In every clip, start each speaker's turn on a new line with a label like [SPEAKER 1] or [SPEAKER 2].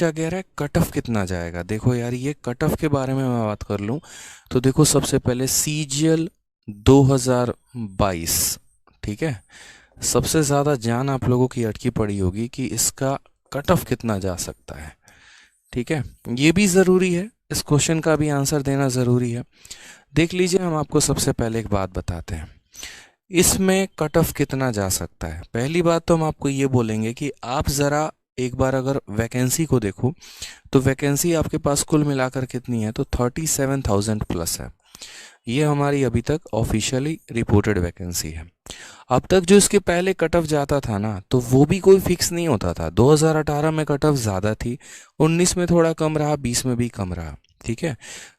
[SPEAKER 1] बच्चा कह रहा है कट ऑफ कितना जाएगा। देखो यार, ये कट ऑफ के बारे में मैं बात कर लूँ तो देखो, सबसे पहले सीजीएल 2022, ठीक है, सबसे ज़्यादा जान आप लोगों की अटकी पड़ी होगी कि इसका कट ऑफ कितना जा सकता है। ठीक है, ये भी ज़रूरी है, इस क्वेश्चन का भी आंसर देना ज़रूरी है। देख लीजिए, हम आपको सबसे पहले एक बात बताते हैं, इसमें कट ऑफ कितना जा सकता है। पहली बात तो हम आपको ये बोलेंगे कि आप ज़रा एक बार अगर वैकेंसी को देखो तो वैकेंसी आपके पास कुल मिलाकर कितनी है, तो 37,000 प्लस है। ये हमारी अभी तक ऑफिशियली रिपोर्टेड वैकेंसी है। अब तक जो इसके पहले कट ऑफ जाता था ना, तो वो भी कोई फिक्स नहीं होता था। 2018 में कट ऑफ ज़्यादा थी, 19 में थोड़ा कम रहा, 20 में भी कम रहा। ठीक है,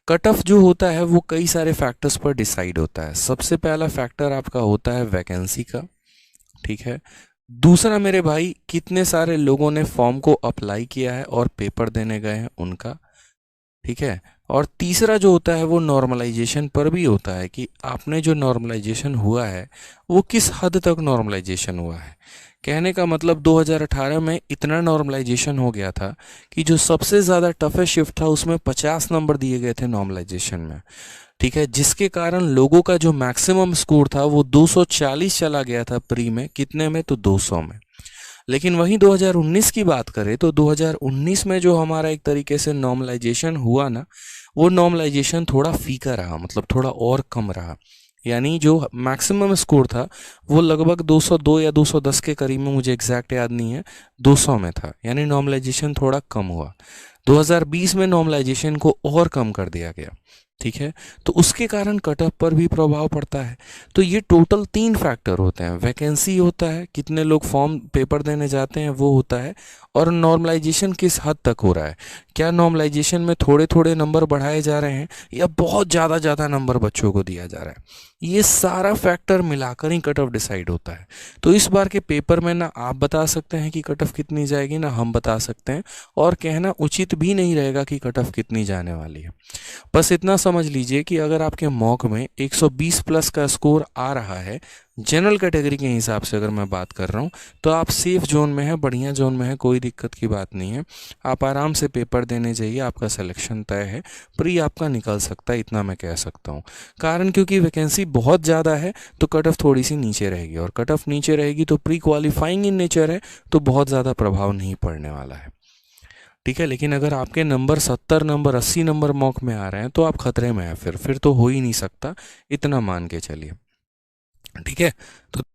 [SPEAKER 1] कट ऑफ जो होता है वो कई सारे फैक्टर्स पर डिसाइड होता है। सबसे पहला फैक्टर आपका होता है वैकेंसी का, ठीक है। दूसरा मेरे भाई, कितने सारे लोगों ने फॉर्म को अप्लाई किया है और पेपर देने गए हैं उनका, ठीक है। और तीसरा जो होता है वो नॉर्मलाइजेशन पर भी होता है कि आपने जो नॉर्मलाइजेशन हुआ है वो किस हद तक नॉर्मलाइजेशन हुआ है। कहने का मतलब 2018 में इतना नॉर्मलाइजेशन हो गया था कि जो सबसे ज़्यादा टफेस्ट शिफ्ट था उसमें 50 नंबर दिए गए थे नॉर्मलाइजेशन में, ठीक है, जिसके कारण लोगों का जो मैक्सिमम स्कोर था वो 240 चला गया था प्री में, कितने में, तो 200 में। लेकिन वहीं 2019 की बात करें तो 2019 में जो हमारा एक तरीके से नॉर्मलाइजेशन हुआ ना, वो नॉर्मलाइजेशन थोड़ा फीका रहा, मतलब थोड़ा और कम रहा। यानी जो मैक्सिमम स्कोर था वो लगभग 202 या 210 के करीब में, मुझे एग्जैक्ट याद नहीं है, 200 में था। यानी नॉर्मलाइजेशन थोड़ा कम हुआ। 2020 में नॉर्मलाइजेशन को और कम कर दिया गया, ठीक है। तो उसके कारण कट ऑफ पर भी प्रभाव पड़ता है। तो ये टोटल 3 फैक्टर होते हैं, वैकेंसी होता है, कितने लोग फॉर्म पेपर देने जाते हैं वो होता है, और नॉर्मलाइजेशन किस हद तक हो रहा है। क्या नॉर्मलाइजेशन में थोड़े थोड़े नंबर बढ़ाए जा रहे हैं या बहुत ज़्यादा ज़्यादा नंबर बच्चों को दिया जा रहा है। ये सारा फैक्टर मिलाकर ही कट ऑफ डिसाइड होता है। तो इस बार के पेपर में ना आप बता सकते हैं कि कट ऑफ कितनी जाएगी, ना हम बता सकते हैं, और कहना उचित भी नहीं रहेगा कि कट ऑफ कितनी जाने वाली है। बस इतना समझ लीजिए कि अगर आपके मॉक में 120 प्लस का स्कोर आ रहा है, जनरल कैटेगरी के हिसाब से अगर मैं बात कर रहा हूँ, तो आप सेफ जोन में हैं, बढ़िया जोन में हैं, कोई दिक्कत की बात नहीं है। आप आराम से पेपर देने जाइए, आपका सिलेक्शन तय है, प्री आपका निकल सकता है, इतना मैं कह सकता हूँ। कारण क्योंकि वैकेंसी बहुत ज़्यादा है तो कट ऑफ थोड़ी सी नीचे रहेगी, और कट ऑफ नीचे रहेगी तो प्री क्वालिफाइंग इन नेचर है, तो बहुत ज़्यादा प्रभाव नहीं पड़ने वाला है, ठीक है। लेकिन अगर आपके नंबर 70 नंबर 80 नंबर मॉक में आ रहे हैं तो आप खतरे में हैं, फिर तो हो ही नहीं सकता, इतना मान के चलिए, ठीक है। तो